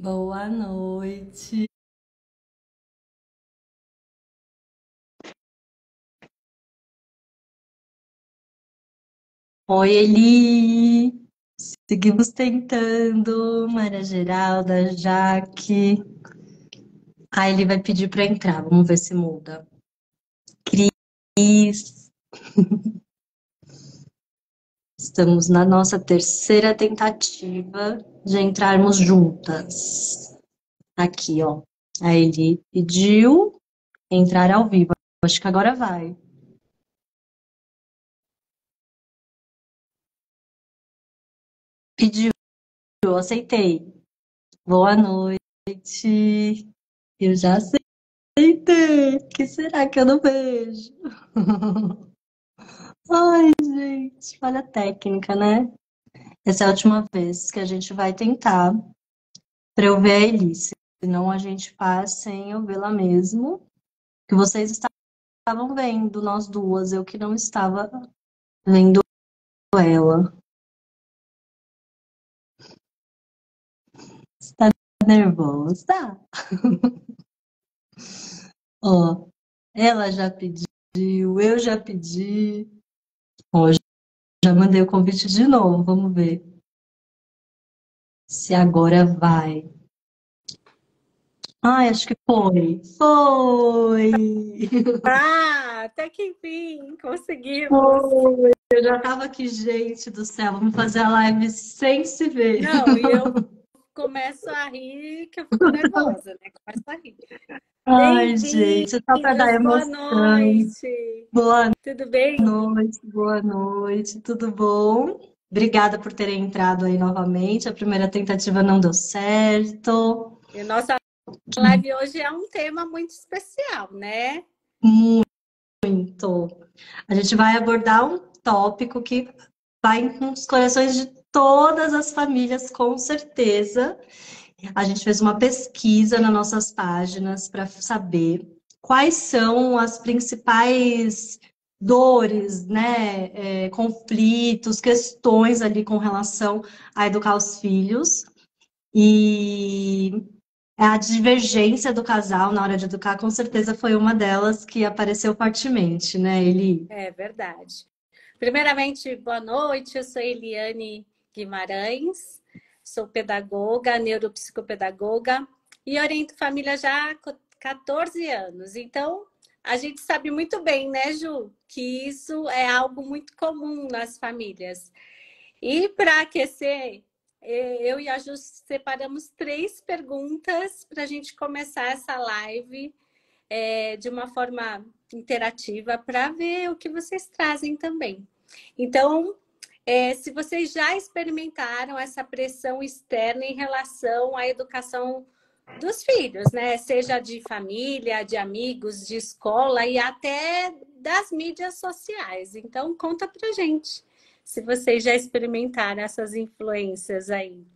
Boa noite. Oi, Eli. Seguimos tentando. Maria Geralda, Jaque. Ah, ele vai pedir para entrar. Vamos ver se muda. Cris. Estamos na nossa terceira tentativa de entrarmos juntas. Aqui, ó. A Eli pediu entrar ao vivo. Acho que agora vai. Pediu, eu aceitei. Boa noite. Eu já aceitei. Que será que eu não vejo? Ai, gente, falha técnica, né? Essa é a última vez que a gente vai tentar para eu ver a Elise. Senão a gente faz sem eu vê-la mesmo. Que vocês estavam vendo, nós duas, eu que não estava vendo ela. Está nervosa? Ó, ela já pediu, eu já pedi. Ó, já mandei o convite de novo, vamos ver se agora vai. Ai, acho que foi. Foi! Ah, até que enfim, conseguimos. Foi! Eu já tava aqui, gente do céu, vamos fazer a live sem se ver. Não, e eu começo a rir que eu fico nervosa, né? Começo a rir. Ai, gente, só para dar Bem-vindos, boa emoção. noite. Boa Tudo bem? boa noite, tudo bom? Obrigada por terem entrado aí novamente. A primeira tentativa não deu certo. E a nossa live hoje é um tema muito especial, né? Muito. A gente vai abordar um tópico que vai nos corações de todas as famílias, com certeza. A gente fez uma pesquisa nas nossas páginas para saber quais são as principais dores, né, conflitos, questões ali com relação a educar os filhos. E a divergência do casal na hora de educar, com certeza, foi uma delas que apareceu fortemente, né? Ele. É verdade. Primeiramente, boa noite. Eu sou Eliane Guimarães, sou pedagoga, neuropsicopedagoga e oriento família já há 14 anos. Então, a gente sabe muito bem, né, Ju, que isso é algo muito comum nas famílias. E para aquecer, eu e a Ju separamos 3 perguntas para a gente começar essa live de uma forma interativa para ver o que vocês trazem também. Então, se vocês já experimentaram essa pressão externa em relação à educação dos filhos, né? Seja de família, de amigos, de escola e até das mídias sociais. Então, conta pra gente se vocês já experimentaram essas influências aí,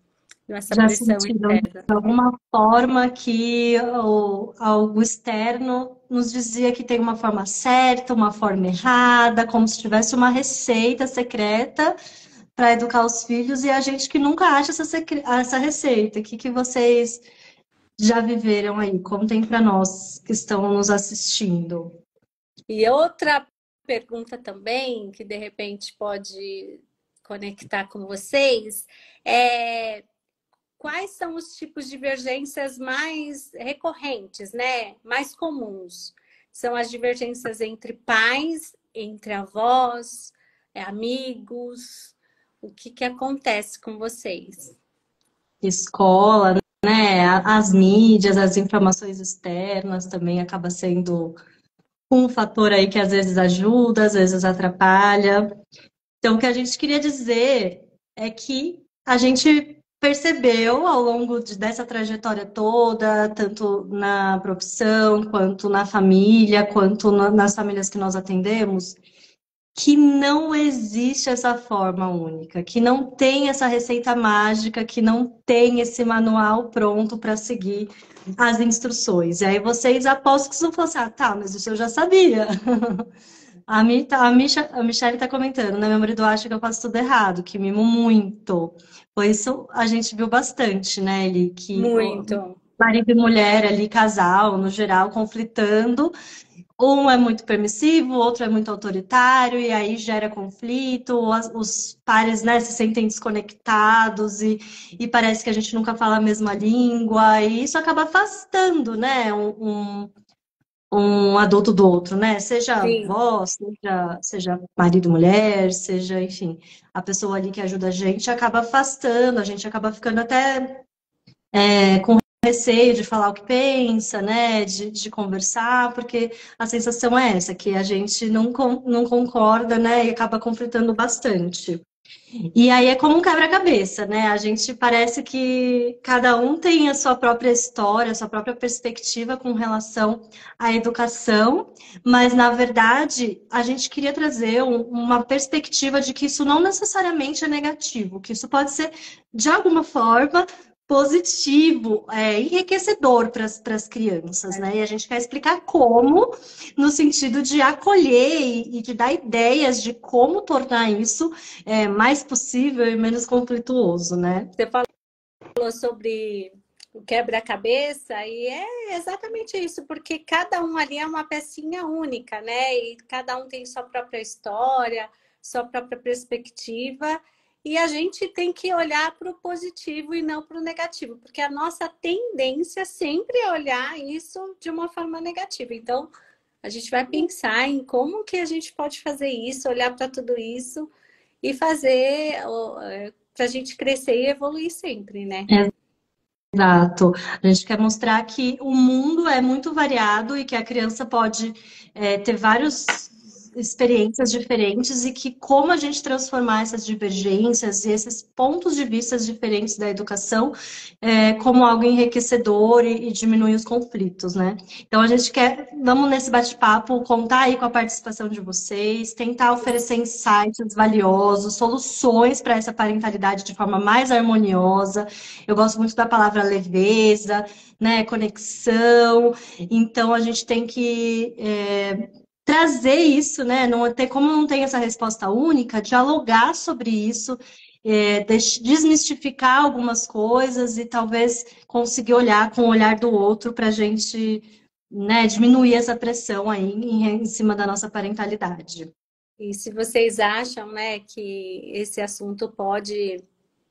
nessa Já pressão sentiram externa. de alguma forma que algo externo nos dizia que tem uma forma certa, uma forma errada, como se tivesse uma receita secreta para educar os filhos e a gente que nunca acha essa receita. O que que vocês já viveram aí? Contem para nós que estão nos assistindo. E outra pergunta também, que de repente pode conectar com vocês, é quais são os tipos de divergências mais recorrentes, né? Mais comuns? São as divergências entre pais, entre avós, amigos. O que que acontece com vocês? Escola, né? As mídias, as informações externas também acaba sendo um fator aí que às vezes ajuda, às vezes atrapalha. Então, o que a gente queria dizer é que a gente percebeu ao longo dessa trajetória toda, tanto na profissão, quanto na família, quanto nas famílias que nós atendemos, que não existe essa forma única, que não tem essa receita mágica, que não tem esse manual pronto para seguir as instruções. E aí vocês apostam que vão falar assim, ah, tá, mas isso eu já sabia. A Michelle tá comentando, né? Meu marido acha que eu faço tudo errado, que mimo muito. Pois isso a gente viu bastante, né, Eli? Que o Muito. marido e mulher ali, casal, no geral, conflitando. Um é muito permissivo, o outro é muito autoritário, e aí gera conflito, os pares, né, se sentem desconectados e parece que a gente nunca fala a mesma língua, e isso acaba afastando, né, um adulto do outro, né? Seja Sim. avó, seja marido, mulher, seja, enfim, a pessoa ali que ajuda a gente acaba afastando, a gente acaba ficando até com receio de falar o que pensa, né? De conversar, porque a sensação é essa, que a gente não concorda, né? E acaba conflitando bastante. E aí é como um quebra-cabeça, né? A gente parece que cada um tem a sua própria história, a sua própria perspectiva com relação à educação, mas na verdade a gente queria trazer uma perspectiva de que isso não necessariamente é negativo, que isso pode ser de alguma forma positivo, enriquecedor para as crianças, né? E a gente quer explicar como, no sentido de acolher e de dar ideias de como tornar isso mais possível e menos conflituoso, né? Você falou sobre o quebra-cabeça e é exatamente isso, porque cada um ali é uma pecinha única, né? E cada um tem sua própria história, sua própria perspectiva. E a gente tem que olhar para o positivo e não para o negativo, porque a nossa tendência sempre é olhar isso de uma forma negativa. Então, a gente vai pensar em como que a gente pode fazer isso, olhar para tudo isso e fazer para a gente crescer e evoluir sempre, né? Exato. A gente quer mostrar que o mundo é muito variado e que a criança pode ter várias experiências diferentes e que como a gente transformar essas divergências e esses pontos de vista diferentes da educação como algo enriquecedor e diminuir os conflitos, né? Então a gente quer, vamos nesse bate-papo, contar aí com a participação de vocês, tentar oferecer insights valiosos, soluções para essa parentalidade de forma mais harmoniosa. Eu gosto muito da palavra leveza, né, conexão. Então a gente tem que trazer isso, né? Não ter, como não tem essa resposta única, dialogar sobre isso, desmistificar algumas coisas e talvez conseguir olhar com o olhar do outro para a gente, né, diminuir essa pressão aí em cima da nossa parentalidade. E se vocês acham, né, que esse assunto pode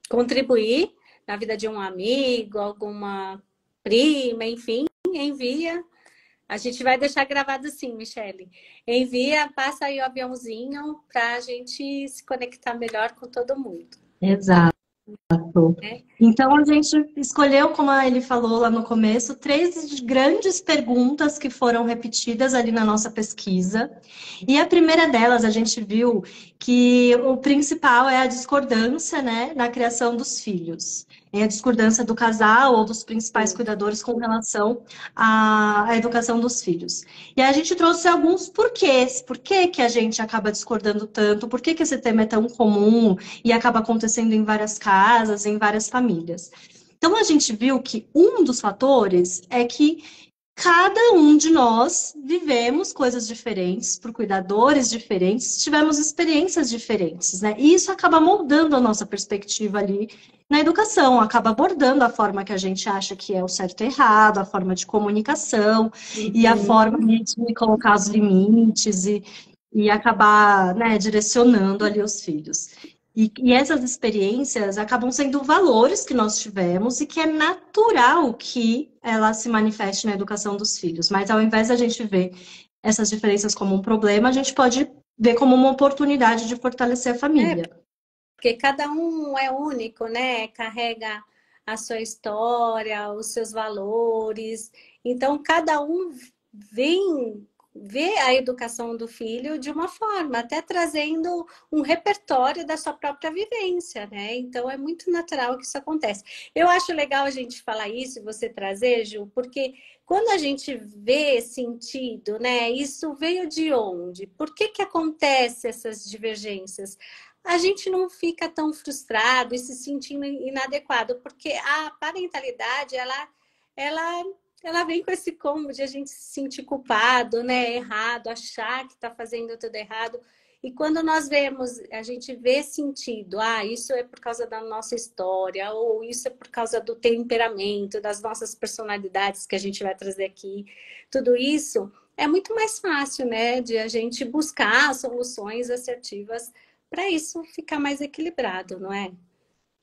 contribuir na vida de um amigo, alguma prima, enfim, envia. A gente vai deixar gravado sim, Michele. Envia, passa aí o aviãozinho para a gente se conectar melhor com todo mundo, Exato. né? Então, a gente escolheu, como ele falou lá no começo, três grandes perguntas que foram repetidas ali na nossa pesquisa. E a primeira delas, a gente viu que o principal é a discordância, né, na criação dos filhos. É a discordância do casal ou dos principais Sim. cuidadores com relação à educação dos filhos. E a gente trouxe alguns porquês. Por que que a gente acaba discordando tanto? Por que que esse tema é tão comum e acaba acontecendo em várias casas, em várias famílias? Então, a gente viu que um dos fatores é que cada um de nós vivemos coisas diferentes, por cuidadores diferentes, tivemos experiências diferentes, né? E isso acaba moldando a nossa perspectiva ali na educação, acaba abordando a forma que a gente acha que é o certo e errado, a forma de comunicação e a forma Uhum. de colocar os limites e acabar, né, direcionando ali os filhos. E essas experiências acabam sendo valores que nós tivemos e que é natural que ela se manifeste na educação dos filhos. Mas ao invés da gente ver essas diferenças como um problema, a gente pode ver como uma oportunidade de fortalecer a família. Porque cada um é único, né? Carrega a sua história, os seus valores. Então, cada um vem ver a educação do filho de uma forma, até trazendo um repertório da sua própria vivência, né? Então, é muito natural que isso aconteça. Eu acho legal a gente falar isso e você trazer, Ju, porque quando a gente vê sentido, né? Isso veio de onde? Por que que acontece essas divergências? A gente não fica tão frustrado e se sentindo inadequado, porque a parentalidade, ela ela vem com esse combo de a gente se sentir culpado, né? Errado, achar que está fazendo tudo errado. E quando nós vemos, a gente vê sentido, isso é por causa da nossa história, ou isso é por causa do temperamento, das nossas personalidades que a gente vai trazer aqui. Tudo isso é muito mais fácil, né? De a gente buscar soluções assertivas para isso ficar mais equilibrado, não é?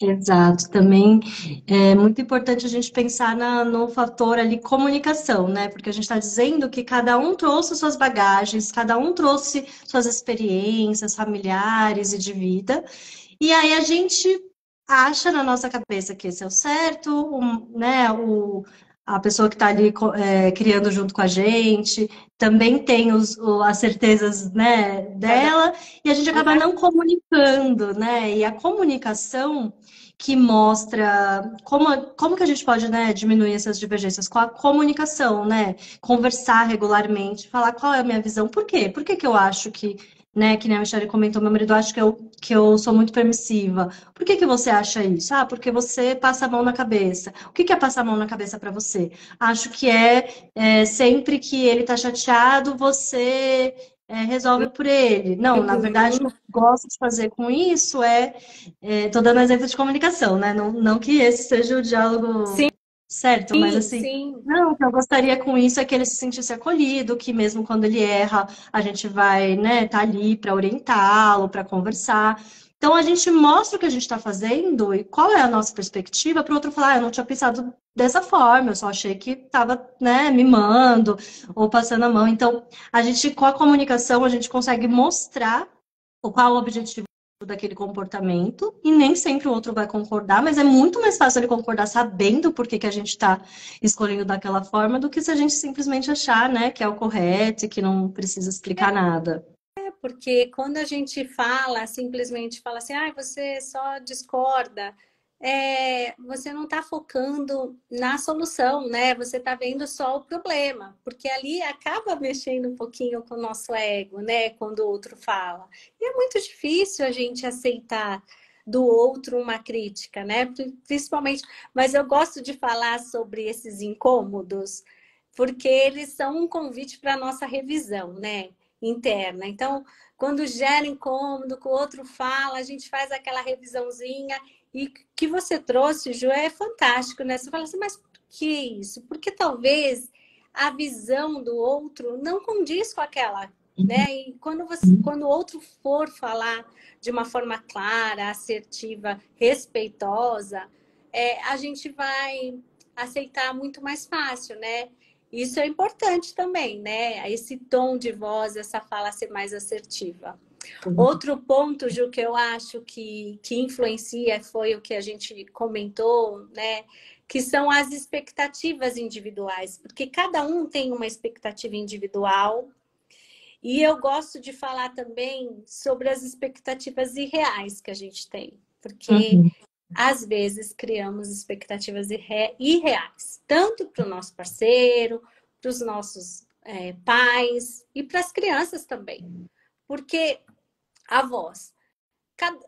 Exato, também é muito importante a gente pensar no fator ali comunicação, né? Porque a gente está dizendo que cada um trouxe suas bagagens, cada um trouxe suas experiências familiares e de vida, e aí a gente acha na nossa cabeça que esse é o certo, né? A pessoa que está ali criando junto com a gente também tem as certezas, né, Cada dela, e a gente um acaba vai. não comunicando, né? E a comunicação que mostra como que a gente pode, né, diminuir essas divergências com a comunicação, né? Conversar regularmente, falar qual é a minha visão, por quê? Por que que eu acho que, né, que nem a Michelle comentou, meu marido acha que eu sou muito permissiva. Por que que você acha isso? Ah, porque você passa a mão na cabeça. O que que é passar a mão na cabeça para você? Acho que sempre que ele tá chateado, você resolve por ele. Não, na verdade, o que Uhum. eu gosto de fazer com isso tô dando exemplo de comunicação, né? Não, não que esse seja o diálogo certo, mas Sim, assim, sim. não, o que eu gostaria com isso é que ele se sentisse acolhido, que mesmo quando ele erra, a gente vai, né, tá ali para orientá-lo, para conversar. Então a gente mostra o que a gente está fazendo e qual é a nossa perspectiva para o outro falar, eu não tinha pensado dessa forma, eu só achei que estava, né, mimando ou passando a mão. Então, a gente, com a comunicação, a gente consegue mostrar qual é o objetivo daquele comportamento, e nem sempre o outro vai concordar, mas é muito mais fácil ele concordar sabendo por que que a gente está escolhendo daquela forma do que se a gente simplesmente achar, né, que é o correto e que não precisa explicar nada. Porque quando a gente fala, simplesmente fala assim, você só discorda, você não está focando na solução, né? Você está vendo só o problema, porque ali acaba mexendo um pouquinho com o nosso ego, né? Quando o outro fala. E é muito difícil a gente aceitar do outro uma crítica, né? Principalmente, mas eu gosto de falar sobre esses incômodos, porque eles são um convite para a nossa revisão, né? Interna. Então, quando gera incômodo, que o outro fala, a gente faz aquela revisãozinha. E que você trouxe, Ju, é fantástico, né? Você fala assim, mas por que isso? Porque talvez a visão do outro não condiz com aquela, né? E quando o outro for falar de uma forma clara, assertiva, respeitosa, a gente vai aceitar muito mais fácil, né? Isso é importante também, né? Esse tom de voz, essa fala ser mais assertiva. Outro ponto, Ju, que eu acho que influencia foi o que a gente comentou, né? Que são as expectativas individuais, porque cada um tem uma expectativa individual. E eu gosto de falar também sobre as expectativas irreais que a gente tem, porque Uhum. às vezes criamos expectativas irreais, tanto para o nosso parceiro, para os nossos pais e para as crianças também. Porque avós,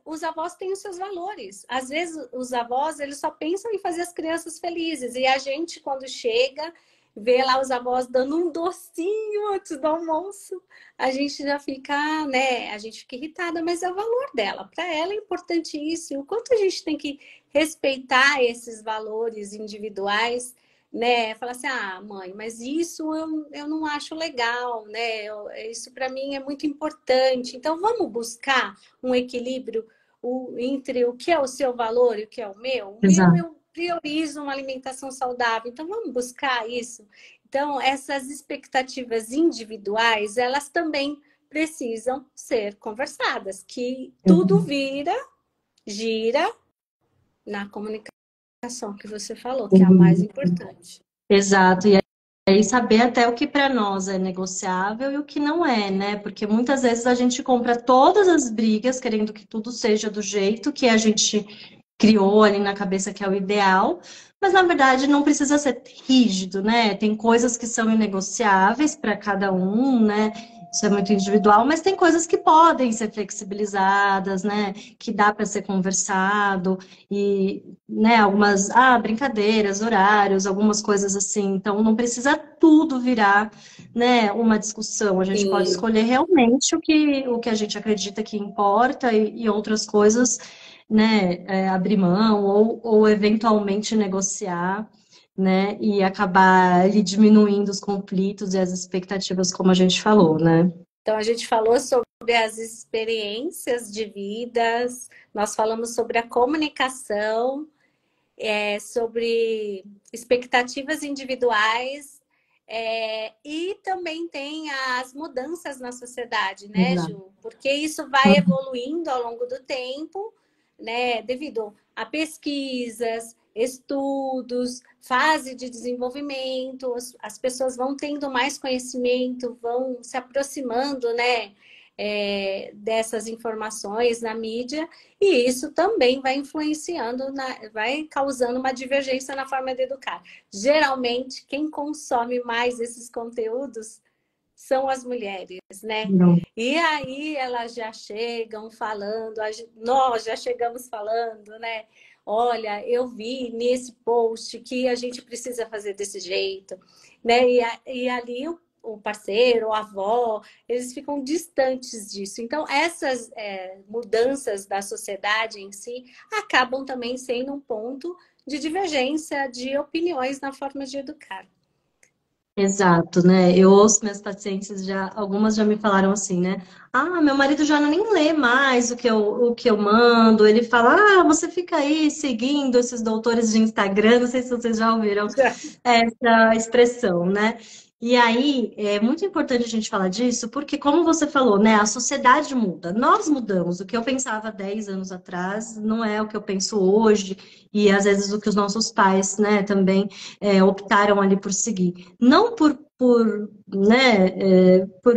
os avós têm os seus valores. Às vezes os avós eles só pensam em fazer as crianças felizes e a gente quando chega vê lá os avós dando um docinho antes do almoço, a gente já fica, né? A gente fica irritada, mas é o valor dela. Para ela é importante isso. E o quanto a gente tem que respeitar esses valores individuais, né? Falar assim, mãe, mas isso eu não acho legal, né? Isso para mim é muito importante. Então vamos buscar um equilíbrio entre o que é o seu valor e o que é o meu. O meu, Exato. eu priorizo uma alimentação saudável. Então, vamos buscar isso. Então, essas expectativas individuais, elas também precisam ser conversadas, que tudo Uhum. gira na comunicação que você falou, que é a mais Uhum. importante. Exato. E aí saber até o que para nós é negociável e o que não é, né? Porque muitas vezes a gente compra todas as brigas querendo que tudo seja do jeito que a gente criou ali na cabeça que é o ideal, mas na verdade não precisa ser rígido, né? Tem coisas que são inegociáveis para cada um, né? isso é muito individual, mas tem coisas que podem ser flexibilizadas, né? Que dá para ser conversado e, né, algumas, brincadeiras, horários, algumas coisas assim. Então, não precisa tudo virar, né, uma discussão. A gente pode Sim. escolher realmente o que a gente acredita que importa e outras coisas, né, abrir mão ou eventualmente negociar, né, e acabar ali diminuindo os conflitos e as expectativas, como a gente falou, né? Então, a gente falou sobre as experiências de vidas, nós falamos sobre a comunicação, sobre expectativas individuais, e também tem as mudanças na sociedade, né, Exato. Ju? Porque isso vai evoluindo ao longo do tempo, né, devido a pesquisas, estudos, fase de desenvolvimento, as pessoas vão tendo mais conhecimento, vão se aproximando, né, dessas informações na mídia, e isso também vai influenciando, vai causando uma divergência na forma de educar. Geralmente, quem consome mais esses conteúdos são as mulheres, né? Não. E aí elas já chegam falando, nós já chegamos falando, né? Olha, eu vi nesse post que a gente precisa fazer desse jeito, né? E ali o parceiro, a avó, eles ficam distantes disso. Então, essas mudanças da sociedade em si acabam também sendo um ponto de divergência de opiniões na forma de educar. Exato, né? Eu ouço minhas pacientes algumas já me falaram assim, né? Meu marido já nem lê mais o que eu mando. Ele fala, você fica aí seguindo esses doutores de Instagram, não sei se vocês já ouviram essa expressão, né? E aí, é muito importante a gente falar disso, porque como você falou, né? A sociedade muda, nós mudamos. O que eu pensava 10 anos atrás não é o que eu penso hoje, e às vezes o que os nossos pais, né, também optaram ali por seguir. Não por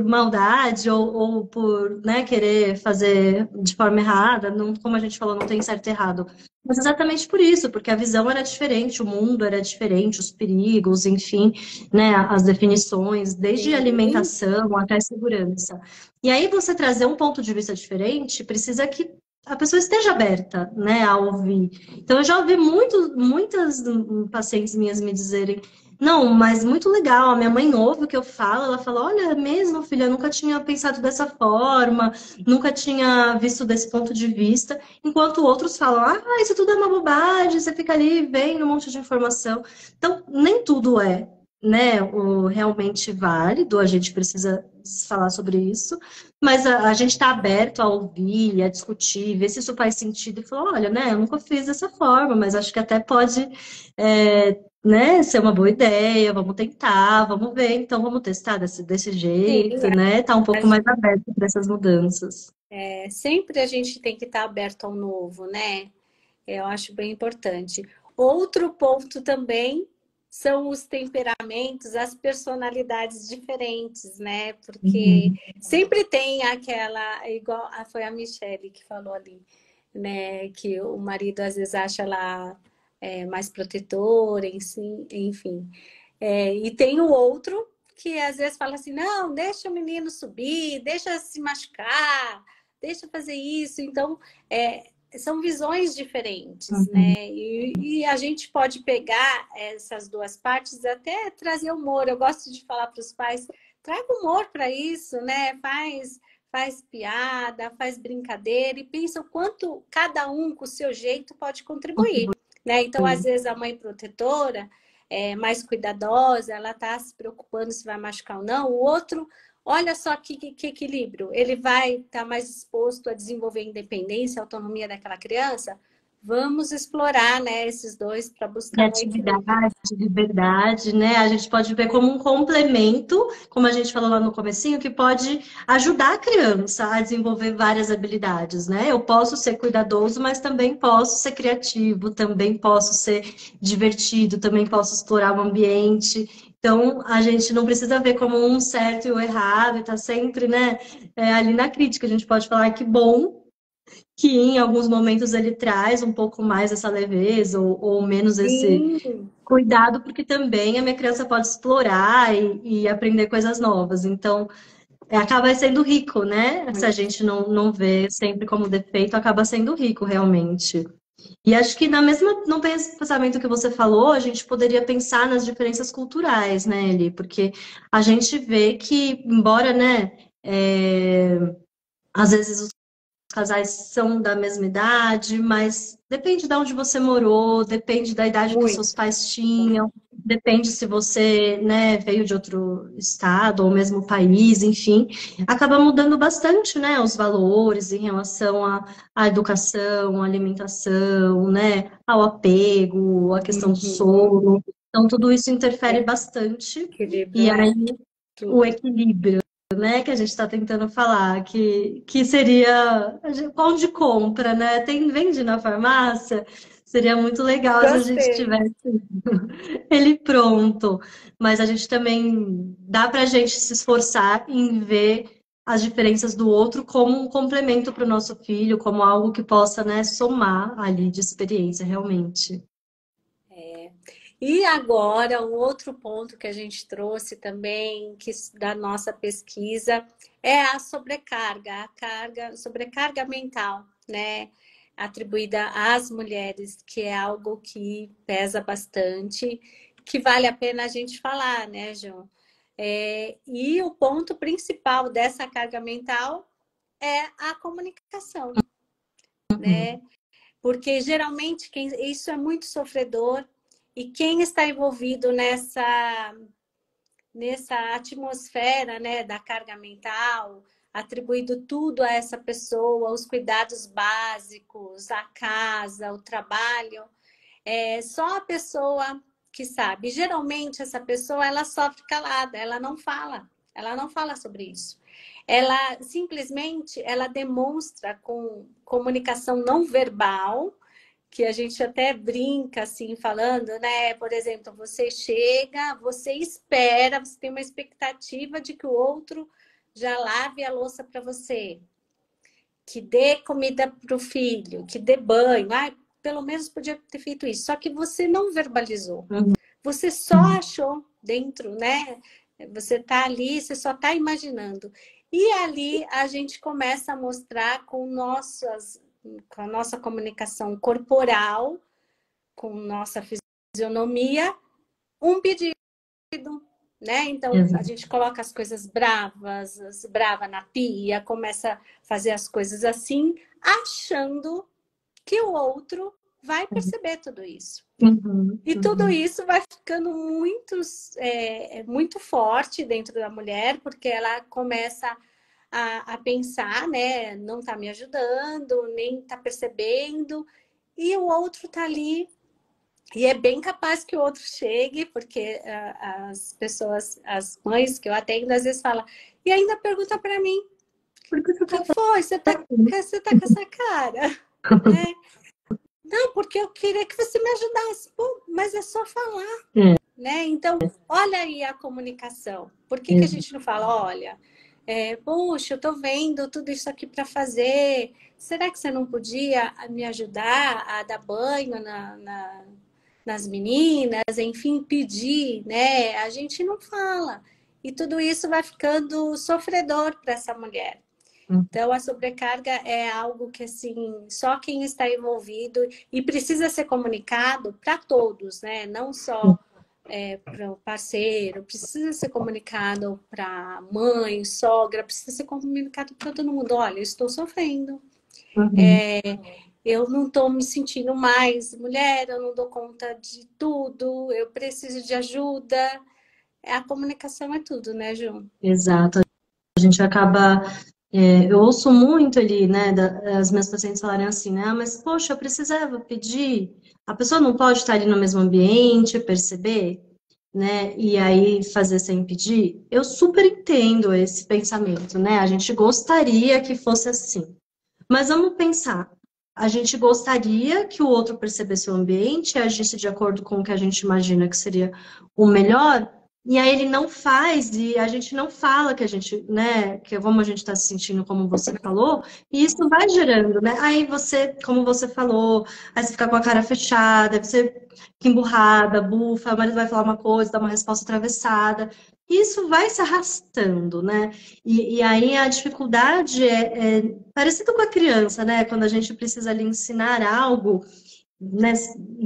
maldade ou por, né, querer fazer de forma errada, não, como a gente falou, não tem certo e errado. Mas exatamente por isso, porque a visão era diferente, o mundo era diferente, os perigos, enfim, né, as definições, desde Sim. alimentação até segurança. E aí você trazer um ponto de vista diferente, precisa que a pessoa esteja aberta, né, a ouvir. Então, eu já ouvi muitas pacientes minhas me dizerem, não, mas muito legal, a minha mãe ouve o que eu falo, ela fala, olha, é mesmo, filha, eu nunca tinha pensado dessa forma, nunca tinha visto desse ponto de vista, enquanto outros falam, isso tudo é uma bobagem, você fica ali vendo um monte de informação. Então, nem tudo é, né, o realmente válido, a gente precisa falar sobre isso, mas a gente está aberto a ouvir, a discutir, ver se isso faz sentido e falar, olha, né, eu nunca fiz dessa forma, mas acho que até pode, né, ser uma boa ideia, vamos tentar, vamos ver, então vamos testar desse Sim, jeito, né, tá um pouco mais aberto para essas mudanças. sempre a gente tem que estar aberto ao novo, né? Eu acho bem importante. Outro ponto também são os temperamentos, as personalidades diferentes, né? Porque Uhum. sempre tem aquela, igual foi a Michelle que falou ali, né? Que o marido às vezes acha ela mais protetora, enfim. E tem o outro que às vezes fala assim, não, deixa o menino subir, deixa se machucar, deixa fazer isso. Então, são visões diferentes, Uhum. né? E a gente pode pegar essas duas partes e até trazer humor. Eu gosto de falar para os pais, traga humor para isso, né? Faz piada, faz brincadeira e pensa o quanto cada um, com o seu jeito, pode contribuir, né? Então, às vezes, a mãe protetora, mais cuidadosa, ela está se preocupando se vai machucar ou não. O outro, olha só que equilíbrio. Ele vai estar mais disposto a desenvolver a independência, a autonomia daquela criança. Vamos explorar, né, esses dois para buscar um equilíbrio. Criatividade, liberdade, né? A gente pode ver como um complemento, como a gente falou lá no comecinho, que pode ajudar a criança a desenvolver várias habilidades, né? Eu posso ser cuidadoso, mas também posso ser criativo, também posso ser divertido, também posso explorar o ambiente. Então, a gente não precisa ver como um certo e o errado, e tá sempre, né, ali na crítica. A gente pode falar que bom que em alguns momentos ele traz um pouco mais essa leveza ou menos esse Sim, cuidado, porque também a minha criança pode explorar e aprender coisas novas. Então, acaba sendo rico, né? Se a gente não vê sempre como defeito, acaba sendo rico, realmente. E acho que no pensamento que você falou, a gente poderia pensar nas diferenças culturais, né, Eli? Porque a gente vê que, embora, né, às vezes os casais são da mesma idade, mas depende de onde você morou, depende da idade que os seus Muito. pais tinham, depende se você, né, veio de outro estado ou mesmo país, enfim, acaba mudando bastante, né, os valores em relação à educação, à alimentação, né, ao apego, à questão do Uhum. sono. Então, tudo isso interfere É, bastante. equilíbrio E é aí, o tudo. equilíbrio, né, que a gente está tentando falar, que seria pão de compra, né? Vende na farmácia, seria muito legal se a gente Gostei. tivesse ele pronto. Mas a gente também dá para a gente se esforçar em ver as diferenças do outro como um complemento para o nosso filho, como algo que possa, né, somar ali de experiência, realmente. E agora, um outro ponto que a gente trouxe também, da nossa pesquisa, é a sobrecarga, sobrecarga mental, né? Atribuída às mulheres, que é algo que pesa bastante, que vale a pena a gente falar, né, João? E o ponto principal dessa carga mental é a comunicação, Uhum, né? Porque geralmente isso é muito sofredor e quem está envolvido nessa atmosfera, né, da carga mental, atribuído tudo a essa pessoa, os cuidados básicos, a casa, o trabalho, é só a pessoa que sabe. Geralmente essa pessoa ela sofre calada, ela não fala sobre isso. Ela simplesmente ela demonstra com comunicação não verbal, que a gente até brinca assim, falando, né? Por exemplo, você chega, você espera, você tem uma expectativa de que o outro já lave a louça para você, que dê comida para o filho, que dê banho. Ai, pelo menos podia ter feito isso. Só que você não verbalizou. uhum, Você só achou dentro, né? Você tá ali, você só tá imaginando. E ali a gente começa a mostrar com a nossa comunicação corporal, com nossa fisionomia, um pedido, né? Então a exato. gente coloca as coisas bravas, brava na pia, começa a fazer as coisas assim, achando que o outro vai perceber tudo isso. Uhum, E tudo uhum, isso vai ficando muito forte dentro da mulher, porque ela começa a pensar, né? Não está me ajudando, nem está percebendo, e o outro está ali. E é bem capaz que o outro chegue, porque as pessoas, as mães que eu atendo, às vezes falam, e ainda pergunta para mim, o Por que você que tá foi? assim? Você tá com essa cara, né? Não, porque eu queria que você me ajudasse. Pô, mas é só falar. É, Né? Então, olha aí a comunicação. Por que a exato. gente não fala, olha, puxa, eu estou vendo tudo isso aqui para fazer. Será que você não podia me ajudar a dar banho nas meninas? Enfim, pedir, né? A gente não fala. E tudo isso vai ficando sofredor para essa mulher. Então, a sobrecarga é algo que, assim, só quem está envolvido e precisa ser comunicado para todos, né? Não só para o parceiro, precisa ser comunicado para mãe, sogra, precisa ser comunicado para todo mundo. Olha, eu estou sofrendo, Uhum. eu não estou me sentindo mais mulher, eu não dou conta de tudo, eu preciso de ajuda. A comunicação é tudo, né, Ju? Exato. A gente acaba. Eu ouço muito ali, né, as minhas pacientes falarem assim, né, ah, mas poxa, eu precisava pedir. A pessoa não pode estar ali no mesmo ambiente, perceber, né, e aí fazer sem pedir. Eu super entendo esse pensamento, né? A gente gostaria que fosse assim. Mas vamos pensar. A gente gostaria que o outro percebesse o ambiente e agisse de acordo com o que a gente imagina que seria o melhor, e aí ele não faz, e a gente não fala que a gente, né, que como a gente está se sentindo, como você falou, e isso vai gerando, né? Aí você, como você falou, aí você fica com a cara fechada, aí você fica emburrada, bufa, o marido vai falar uma coisa, dá uma resposta atravessada. isso vai se arrastando, né? E aí a dificuldade é parecida com a criança, né? Quando a gente precisa ali ensinar algo, né?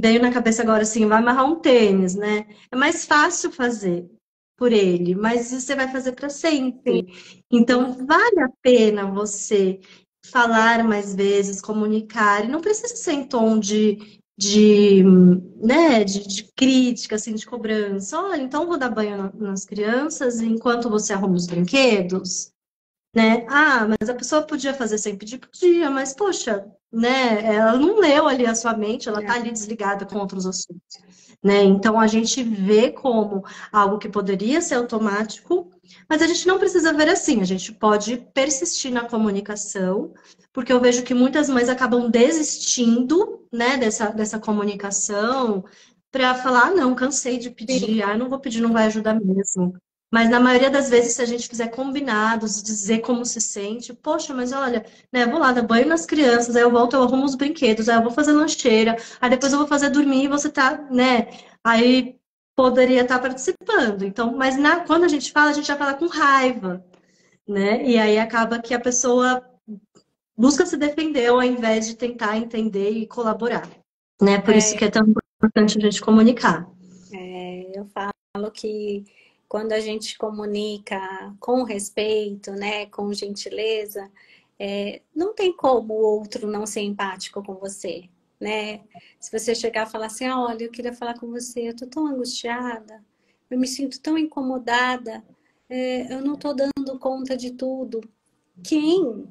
Veio na cabeça agora assim, vai amarrar um tênis, né? É mais fácil fazer por ele, mas isso você vai fazer para Sim. sempre. Então, vale a pena você falar mais vezes, comunicar, e não precisa ser em tom de, né, de crítica, assim, de cobrança. Olha, então vou dar banho nas crianças enquanto você arruma os brinquedos, né? Ah, mas a pessoa podia fazer sem pedir, podia, mas poxa, né? Ela não leu ali a sua mente, ela tá Não. ali desligada com outros assuntos, né? Então a gente vê como algo que poderia ser automático, mas a gente não precisa ver assim, a gente pode persistir na comunicação, porque eu vejo que muitas mães acabam desistindo, né, dessa comunicação para falar, ah, não, cansei de Sim. pedir, ah, não vou pedir, não vai ajudar mesmo. Mas na maioria das vezes, se a gente fizer combinados, dizer como se sente, poxa, mas olha, né, eu vou lá dar banho nas crianças, aí eu volto, eu arrumo os brinquedos, aí eu vou fazer lancheira, aí depois eu vou fazer dormir e você tá, né? Aí poderia estar participando. Então, mas quando a gente fala, a gente já fala com raiva, né? E aí acaba que a pessoa busca se defender ao invés de tentar entender e colaborar, né? Por isso É, que é tão importante a gente comunicar. eu falo que quando a gente comunica com respeito, né, com gentileza, não tem como o outro não ser empático com você, né? Se você chegar e falar assim, ah, olha, eu queria falar com você, eu tô tão angustiada, eu me sinto tão incomodada, eu não tô dando conta de tudo. Quem?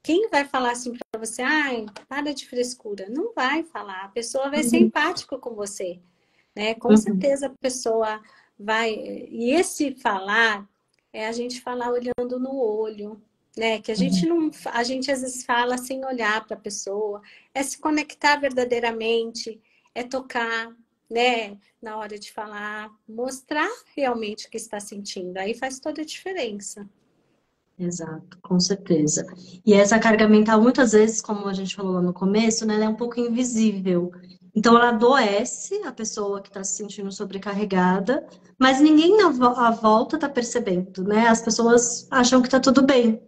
Quem vai falar assim para você, ai, para de frescura? Não vai falar, a pessoa vai ser Uhum, empática com você, né? Com uhum, certeza a pessoa vai. E esse falar é a gente falar olhando no olho, né? Que a gente uhum. não, a gente às vezes fala sem olhar para a pessoa, é se conectar verdadeiramente, é tocar, né? Na hora de falar, mostrar realmente o que está sentindo. Aí faz toda a diferença. Exato, com certeza. E essa carga mental, muitas vezes, como a gente falou lá no começo, né, ela é um pouco invisível. Então, ela adoece a pessoa que está se sentindo sobrecarregada, mas ninguém à volta está percebendo, né? As pessoas acham que está tudo bem,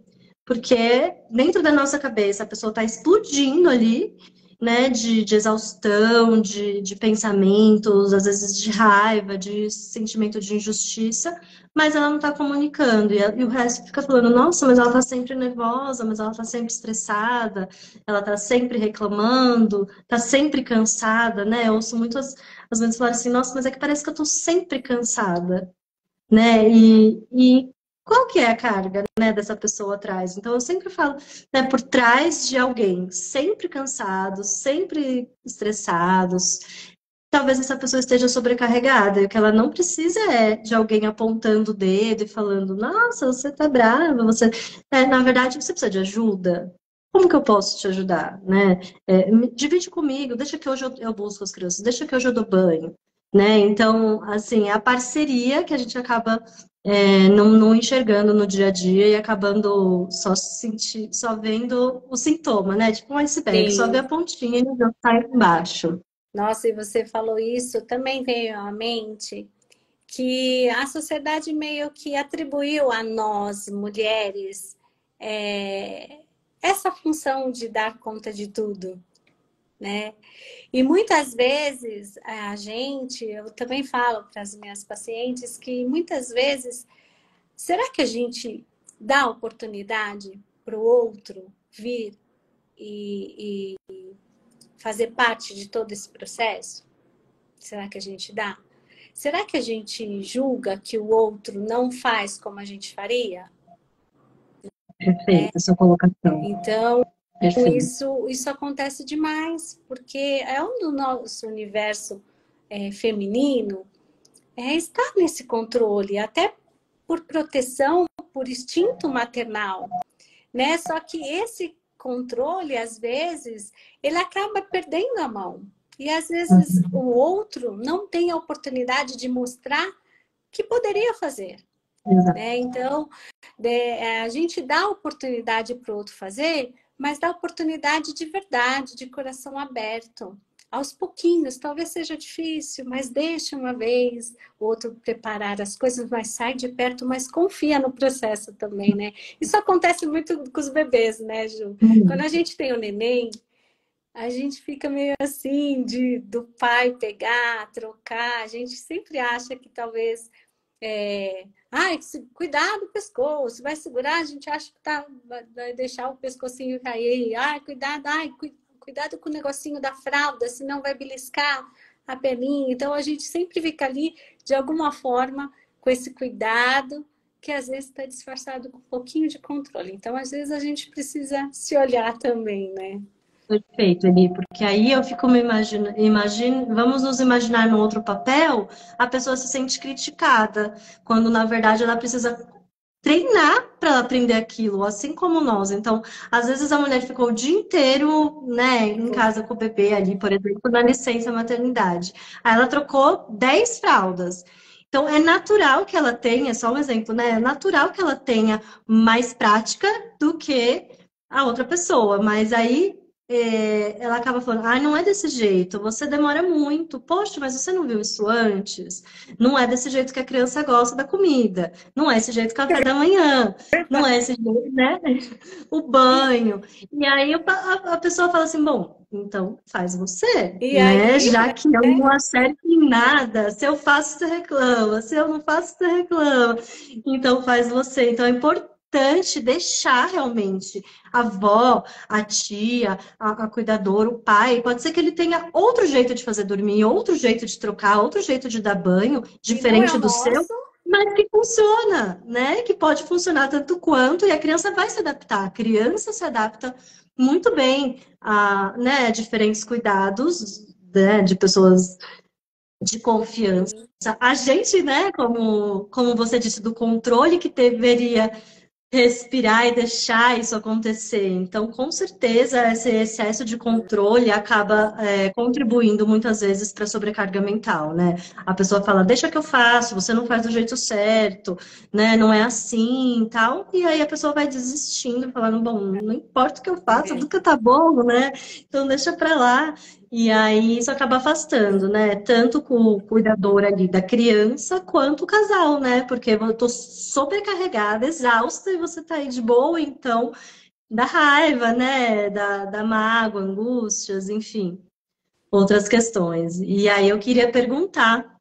porque dentro da nossa cabeça a pessoa está explodindo ali, né, de exaustão, de pensamentos, às vezes de raiva, de sentimento de injustiça, mas ela não está comunicando. E o resto fica falando, nossa, mas ela está sempre nervosa, mas ela está sempre estressada, ela está sempre reclamando, está sempre cansada, né? Eu ouço muitas as mães falarem assim, nossa, mas é que parece que eu estou sempre cansada, né? E qual que é a carga, né, dessa pessoa atrás? Então eu sempre falo, né, por trás de alguém sempre cansados, sempre estressados, talvez essa pessoa esteja sobrecarregada e o que ela não precisa é de alguém apontando o dedo e falando, nossa, você tá brava, você... na verdade, você precisa de ajuda. Como que eu posso te ajudar, né? Divide comigo, deixa que hoje eu busco as crianças, deixa que hoje eu dou banho, né? Então, assim, é a parceria que a gente acaba não enxergando no dia a dia e acabando só vendo o sintoma, né? Tipo um iceberg, só vê a Sim. pontinha e já sai embaixo. Nossa, e você falou isso, também veio à mente que a sociedade meio que atribuiu a nós, mulheres, é, essa função de dar conta de tudo, né? E muitas vezes a gente, eu também falo para as minhas pacientes que muitas vezes, será que a gente dá oportunidade para o outro vir e fazer parte de todo esse processo? Será que a gente dá? Será que a gente julga que o outro não faz como a gente faria? Né? Perfeita a sua colocação. Então, Perfeito. isso acontece demais, porque é um do nosso universo feminino estar nesse controle, até por proteção, por instinto maternal, né? Só que esse controle, às vezes, ele acaba perdendo a mão. E às vezes o outro não tem a oportunidade de mostrar que poderia fazer, Exato. né? Então, a gente dá a oportunidade para o outro fazer, mas dá oportunidade de verdade, de coração aberto. Aos pouquinhos, talvez seja difícil, mas deixa uma vez o outro preparar as coisas, mas sai de perto, mas confia no processo também, né? Isso acontece muito com os bebês, né, Ju? Quando a gente tem o neném, a gente fica meio assim, do pai pegar, trocar. A gente sempre acha que talvez... Ai, cuidado do pescoço, vai segurar, a gente acha que vai deixar o pescocinho cair. Ai, cuidado, cuidado com o negocinho da fralda, senão vai beliscar a pelinha. Então, a gente sempre fica ali, de alguma forma, com esse cuidado, que às vezes está disfarçado com um pouquinho de controle. Então, às vezes, a gente precisa se olhar também, né? Perfeito, Eli, porque aí eu fico me imaginando, vamos nos imaginar no outro papel, a pessoa se sente criticada, quando na verdade ela precisa treinar para aprender aquilo, assim como nós. Então, às vezes a mulher ficou o dia inteiro, né, em casa com o bebê ali, por exemplo, na licença maternidade. Aí ela trocou 10 fraldas. Então, é natural que ela tenha, só um exemplo, né? É natural que ela tenha mais prática do que a outra pessoa, mas aí ela acaba falando, ah, não é desse jeito, você demora muito. Poxa, mas você não viu isso antes? Não é desse jeito que a criança gosta da comida. Não é esse jeito café da manhã. Não é esse jeito, né? O banho. E aí a pessoa fala assim, bom, então faz você, E né? aí, Já que eu não acerto em nada. Se eu faço, você reclama. Se eu não faço, você reclama. Então faz você. Então é importante deixar realmente a avó, a tia, a cuidadora, o pai, pode ser que ele tenha outro jeito de fazer dormir, outro jeito de trocar, outro jeito de dar banho, e não é diferente o do seu, nosso, mas que funciona, né? Que pode funcionar tanto quanto, e a criança vai se adaptar. A criança se adapta muito bem a, né, diferentes cuidados, né, de pessoas de confiança. A gente, né, como você disse, do controle que deveria respirar e deixar isso acontecer. Então, com certeza, esse excesso de controle acaba contribuindo muitas vezes para a sobrecarga mental, né? A pessoa fala, deixa que eu faço, você não faz do jeito certo, né? Não é assim, tal. E aí a pessoa vai desistindo, falando, bom, não importa o que eu faça, nunca tá bom, né? Então deixa para lá. E aí isso acaba afastando, né? Tanto com o cuidador ali da criança, quanto o casal, né? Porque eu tô sobrecarregada, exausta, e você tá aí de boa, então dá raiva, né? Da mágoa, angústias, enfim, outras questões. E aí eu queria perguntar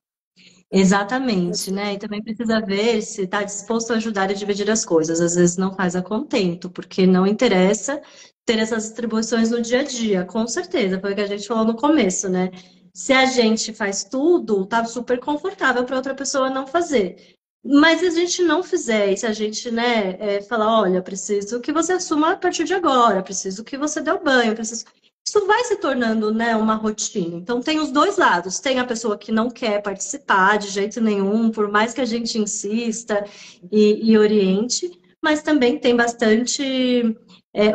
exatamente, né? E também precisa ver se está disposto a ajudar e dividir as coisas. Às vezes não faz a contento, porque não interessa ter essas distribuições no dia a dia, com certeza, foi o que a gente falou no começo, né? Se a gente faz tudo, tá super confortável para outra pessoa não fazer. Mas se a gente não fizer, e se a gente, né, falar, olha, preciso que você assuma a partir de agora, preciso que você dê o banho, preciso isso vai se tornando, né, uma rotina. Então, tem os dois lados. Tem a pessoa que não quer participar de jeito nenhum, por mais que a gente insista e oriente, mas também tem bastante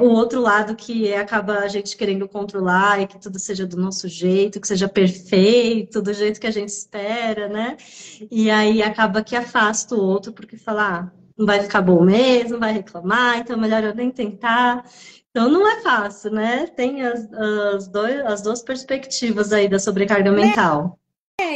o outro lado que acaba a gente querendo controlar e que tudo seja do nosso jeito, que seja perfeito, do jeito que a gente espera, né? E aí acaba que afasta o outro, porque fala, ah, não vai ficar bom mesmo, vai reclamar, então é melhor eu nem tentar. Então não é fácil, né? Tem as duas perspectivas aí da sobrecarga mental.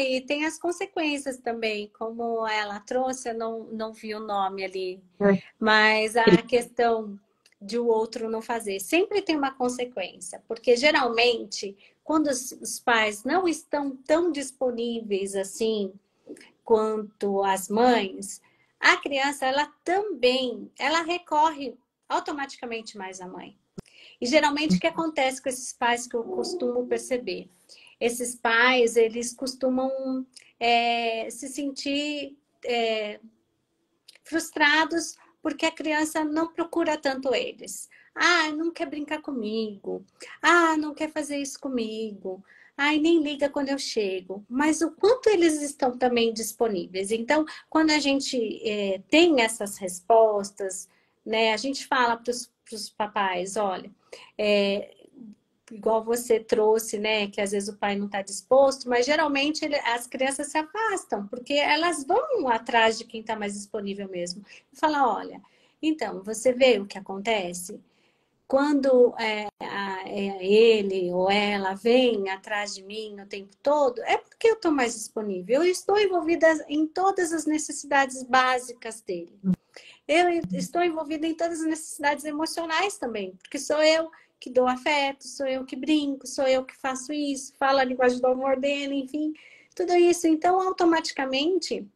e tem as consequências também, como ela trouxe, eu não vi o nome ali, É. mas a questão de o outro não fazer sempre tem uma consequência, porque geralmente, quando os pais não estão tão disponíveis assim quanto as mães, a criança, ela também, ela recorre automaticamente mais à mãe. E geralmente o que acontece com esses pais que eu costumo perceber? Esses pais, eles costumam se sentir frustrados porque a criança não procura tanto eles. Ah, não quer brincar comigo. Ah, não quer fazer isso comigo. Ai, nem liga quando eu chego. Mas o quanto eles estão também disponíveis. Então, quando a gente tem essas respostas, né, a gente fala para os papais, olha, igual você trouxe, né, que às vezes o pai não está disposto, mas geralmente as crianças se afastam, porque elas vão atrás de quem está mais disponível mesmo. E fala, olha, então, você vê o que acontece? quando ele ou ela vem atrás de mim o tempo todo, é porque eu estou mais disponível. Eu estou envolvida em todas as necessidades básicas dele. Eu estou envolvida em todas as necessidades emocionais também, porque sou eu que dou afeto, sou eu que brinco, sou eu que faço isso, falo a linguagem do amor dele, enfim, tudo isso. Então, automaticamente,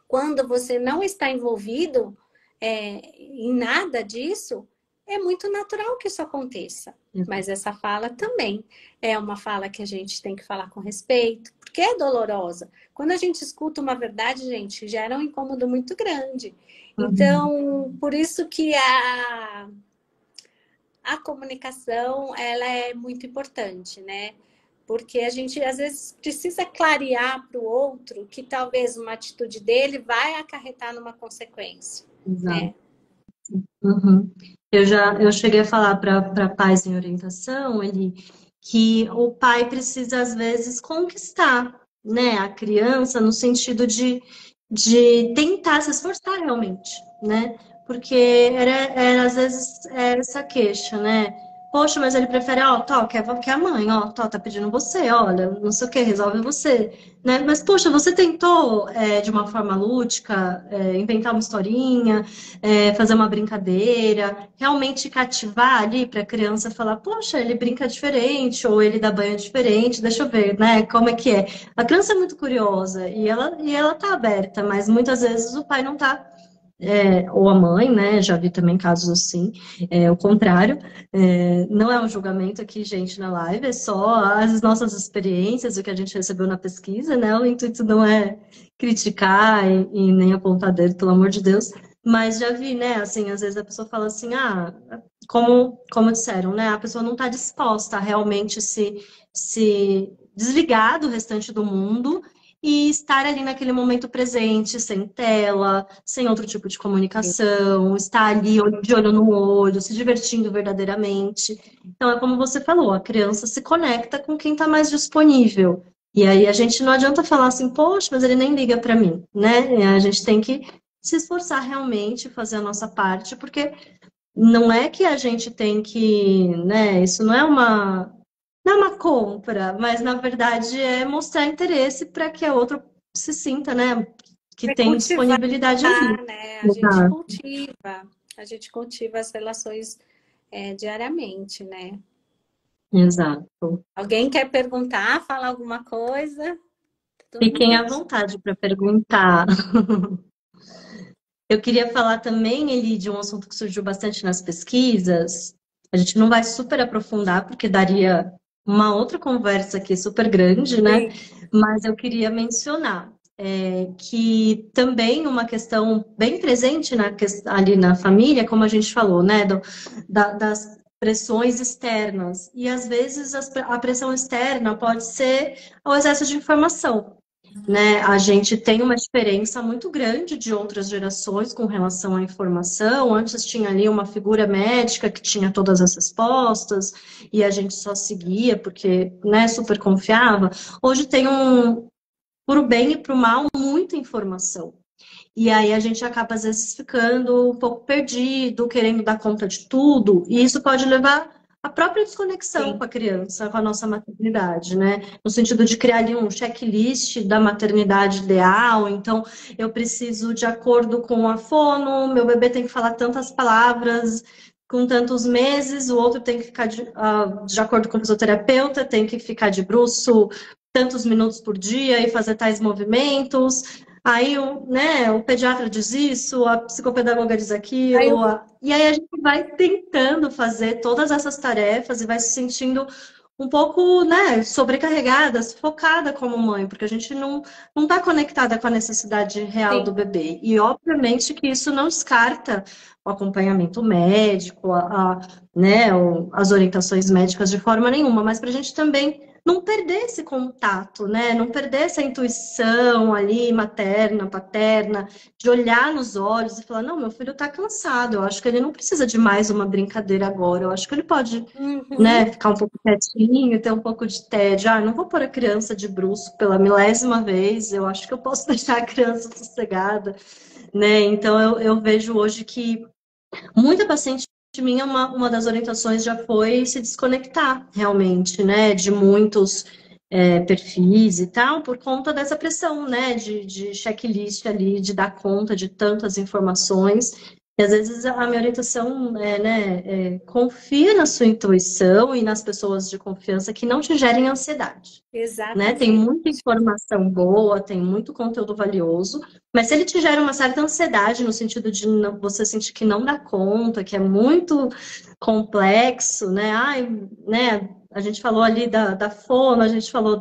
quando você não está envolvido em nada disso, é muito natural que isso aconteça. Mas essa fala também é uma fala que a gente tem que falar com respeito, porque é dolorosa. Quando a gente escuta uma verdade, gente, gera um incômodo muito grande. Então, por isso que a comunicação, ela é muito importante, né? Porque a gente, às vezes, precisa clarear para o outro que talvez uma atitude dele vai acarretar numa consequência. Exato. Né? Uhum. Eu cheguei a falar para pais em orientação, que o pai precisa, às vezes, conquistar, né, a criança no sentido de tentar se esforçar realmente, né? Porque às vezes essa queixa, né? Poxa, mas ele prefere, ó, Tó, quer a mãe, ó, Tó, tá pedindo você, olha, não sei o que, resolve você, né? Mas, poxa, você tentou, de uma forma lúdica, inventar uma historinha, fazer uma brincadeira, realmente cativar ali para a criança falar, poxa, ele brinca diferente, ou ele dá banho diferente, deixa eu ver, né? Como é que é? A criança é muito curiosa e ela tá aberta, mas muitas vezes o pai não tá. Ou a mãe, né? Já vi também casos assim, o contrário. Não é um julgamento aqui, gente, na live, é só as nossas experiências, o que a gente recebeu na pesquisa, né? O intuito não é criticar e nem apontar dedo, pelo amor de Deus. Mas já vi, né? Assim, às vezes a pessoa fala assim, como disseram, né? A pessoa não está disposta a realmente se desligar do restante do mundo e estar ali naquele momento presente, sem tela, sem outro tipo de comunicação, estar ali de olho no olho, se divertindo verdadeiramente. Então, é como você falou, a criança se conecta com quem está mais disponível. E aí a gente não adianta falar assim, poxa, mas ele nem liga para mim, né? A gente tem que se esforçar realmente, fazer a nossa parte, porque não é que a gente tem que, né? Isso não é uma compra, mas na verdade é mostrar interesse para que a outra se sinta, né? Que É tem cultivar, disponibilidade ali. né? Exato. A gente cultiva as relações diariamente, né? Exato. Alguém quer perguntar, falar alguma coisa? Todo Fiquem à mundo. vontade para perguntar. Eu queria falar também, Eli, de um assunto que surgiu bastante nas pesquisas. A gente não vai super aprofundar, porque daria uma outra conversa aqui super grande, né? Sim. Mas eu queria mencionar que também uma questão bem presente ali na família, como a gente falou, né? Das pressões externas. E às vezes a pressão externa pode ser o excesso de informação, né? A gente tem uma diferença muito grande de outras gerações com relação à informação. Antes tinha ali uma figura médica que tinha todas as respostas e a gente só seguia porque, né, super confiava. Hoje tem para o bem e para o mal, muita informação. E aí a gente acaba, às vezes, ficando um pouco perdido, querendo dar conta de tudo, e isso pode levar à própria desconexão Sim. com a criança, com a nossa maternidade, né? No sentido de criar ali um checklist da maternidade ideal, então eu preciso, de acordo com a fono, meu bebê tem que falar tantas palavras com tantos meses, o outro tem que ficar de acordo com o fisioterapeuta, tem que ficar de bruço tantos minutos por dia e fazer tais movimentos. Aí o pediatra diz isso, a psicopedagoga diz Aí eu aquilo, e aí a gente vai tentando fazer todas essas tarefas e vai se sentindo um pouco, né, sobrecarregada, sufocada como mãe, porque a gente não está conectada com a necessidade real do sim. bebê. E obviamente que isso não descarta o acompanhamento médico, né, as orientações médicas de forma nenhuma, mas para a gente também não perder esse contato, né? Não perder essa intuição ali, materna, paterna, de olhar nos olhos e falar, não, meu filho está cansado, eu acho que ele não precisa de mais uma brincadeira agora, eu acho que ele pode, Uhum. né, ficar um pouco quietinho, ter um pouco de tédio. Ah, não vou pôr a criança de bruço pela milésima vez, eu acho que eu posso deixar a criança sossegada, né? Então eu vejo hoje que muita paciente minha, uma das orientações já foi se desconectar realmente, né, de muitos perfis e tal, por conta dessa pressão, né, de checklist ali, de dar conta de tantas informações. E às vezes a minha orientação confia na sua intuição e nas pessoas de confiança que não te gerem ansiedade. Né? Tem Exatamente. muita informação boa, tem muito conteúdo valioso, mas se ele te gera uma certa ansiedade, no sentido de você sentir que não dá conta, que é muito complexo, né? Ai, né? A gente falou ali da fono, a gente falou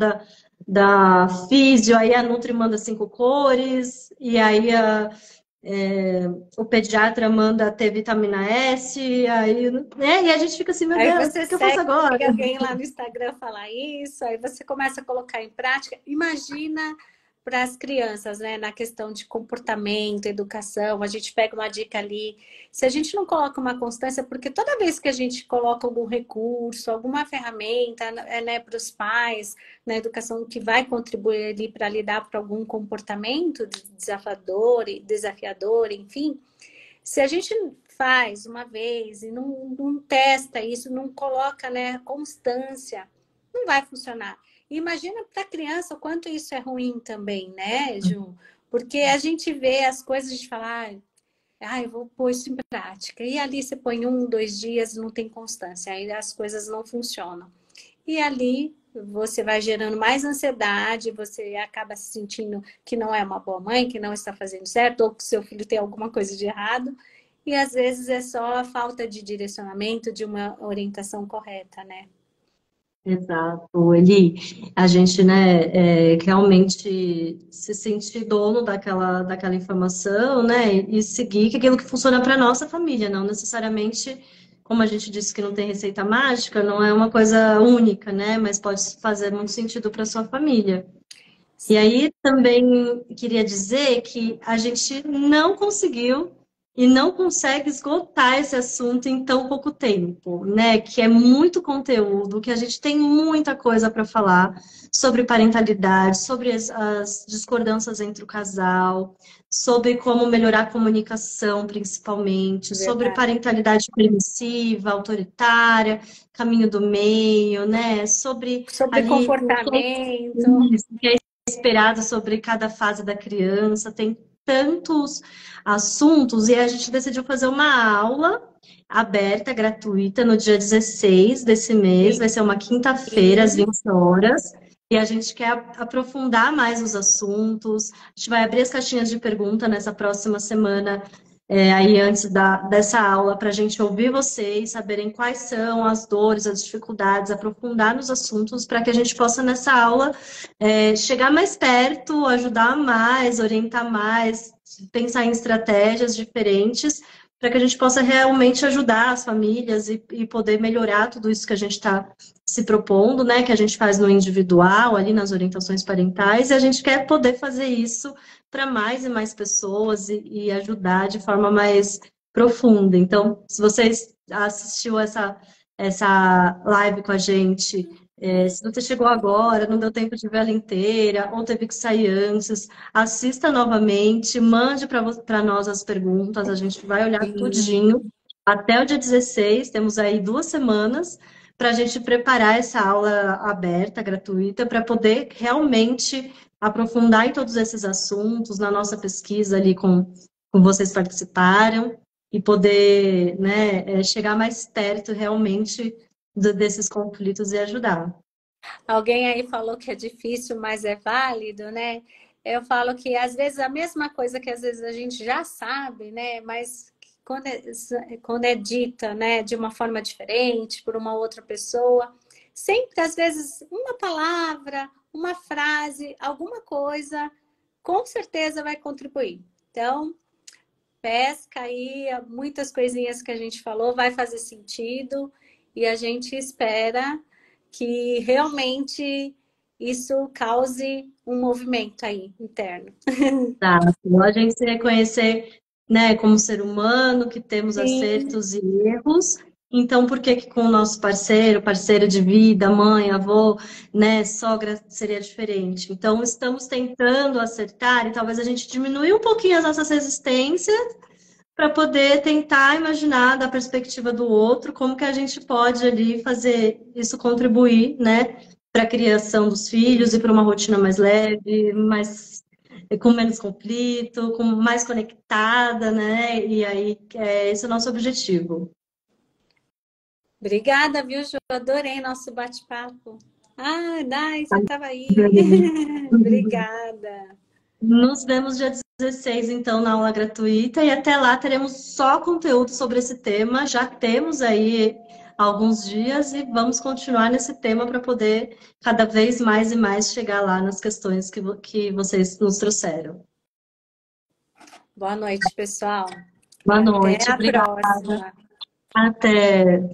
da físio, aí a Nutri manda 5 cores, e aí o pediatra manda ter vitamina S, aí, né? E a gente fica assim, meu Aí Deus, você o que eu faço segue agora? alguém lá no Instagram falar isso, aí você começa a colocar em prática. Imagina para as crianças, né, na questão de comportamento, educação, a gente pega uma dica ali. Se a gente não coloca uma constância, porque toda vez que a gente coloca algum recurso, alguma ferramenta, né, para os pais, na educação que vai contribuir ali para lidar com algum comportamento desafiador, enfim, se a gente faz uma vez e não testa isso, não coloca, né, constância, não vai funcionar. E imagina para a criança o quanto isso é ruim também, né, Ju? Porque a gente vê as coisas de falar, eu vou pôr isso em prática. E ali você põe 1, 2 dias e não tem constância, aí as coisas não funcionam. E ali você vai gerando mais ansiedade, você acaba se sentindo que não é uma boa mãe, que não está fazendo certo, ou que seu filho tem alguma coisa de errado. E às vezes é só a falta de direcionamento, de uma orientação correta, né? Exato, Eli, a gente, né, realmente se sentir dono daquela informação, né, e seguir aquilo que funciona para nossa família, não necessariamente, como a gente disse que não tem receita mágica, não é uma coisa única, né, mas pode fazer muito sentido para sua família. E aí também queria dizer que a gente não conseguiu e não consegue esgotar esse assunto em tão pouco tempo, né? Que é muito conteúdo, que a gente tem muita coisa para falar sobre parentalidade, sobre as discordâncias entre o casal, sobre como melhorar a comunicação, principalmente, sobre Verdade. parentalidade permissiva, autoritária, caminho do meio, né? Sobre Sobre ali comportamento. o que é esperado sobre cada fase da criança, tem tantos assuntos, e a gente decidiu fazer uma aula aberta, gratuita, no dia 16 desse mês, vai ser uma quinta-feira, às Sim. 20 horas, e a gente quer aprofundar mais os assuntos, a gente vai abrir as caixinhas de pergunta nessa próxima semana, aí antes dessa aula, para a gente ouvir vocês, saberem quais são as dores, as dificuldades, aprofundar nos assuntos, para que a gente possa, nessa aula, chegar mais perto, ajudar mais, orientar mais, pensar em estratégias diferentes, para que a gente possa realmente ajudar as famílias e poder melhorar tudo isso que a gente está se propondo, né? Que a gente faz no individual, ali nas orientações parentais, e a gente quer poder fazer isso para mais e mais pessoas e ajudar de forma mais profunda. Então, se vocês assistiu essa live com a gente, se você chegou agora, não deu tempo de ver ela inteira, ou teve que sair antes, assista novamente, mande para nós as perguntas, a gente vai olhar tudinho. Até o dia 16, temos aí 2 semanas para a gente preparar essa aula aberta, gratuita, para poder realmente aprofundar em todos esses assuntos, na nossa pesquisa ali com vocês participaram, e poder, né, chegar mais perto realmente desses conflitos e ajudar. Alguém aí falou que é difícil, mas é válido, né? Eu falo que às vezes a mesma coisa que às vezes a gente já sabe, né? Mas quando é dita, né, de uma forma diferente, por uma outra pessoa, sempre às vezes uma palavra, uma frase, alguma coisa, com certeza vai contribuir. Então, pesca aí, muitas coisinhas que a gente falou vai fazer sentido e a gente espera que realmente isso cause um movimento aí interno. Tá? A gente se reconhecer, né, como ser humano, que temos Sim, acertos e erros. Então, por que que com o nosso parceiro de vida, mãe, avô, né, sogra, seria diferente? Então, estamos tentando acertar e talvez a gente diminua um pouquinho as nossas resistências para poder tentar imaginar da perspectiva do outro como que a gente pode ali fazer isso contribuir, né, para a criação dos filhos e para uma rotina mais leve, mais com menos conflito, com mais conectada, né? E aí esse é o nosso objetivo. Obrigada, viu, Ju? Adorei nosso bate-papo. Ah, Dai, você estava aí. Obrigada. Nos vemos dia 16, então, na aula gratuita, e até lá teremos só conteúdo sobre esse tema. Já temos aí alguns dias e vamos continuar nesse tema para poder cada vez mais e mais chegar lá nas questões que vocês nos trouxeram. Boa noite, pessoal. Boa Até noite, a obrigada. próxima. Até.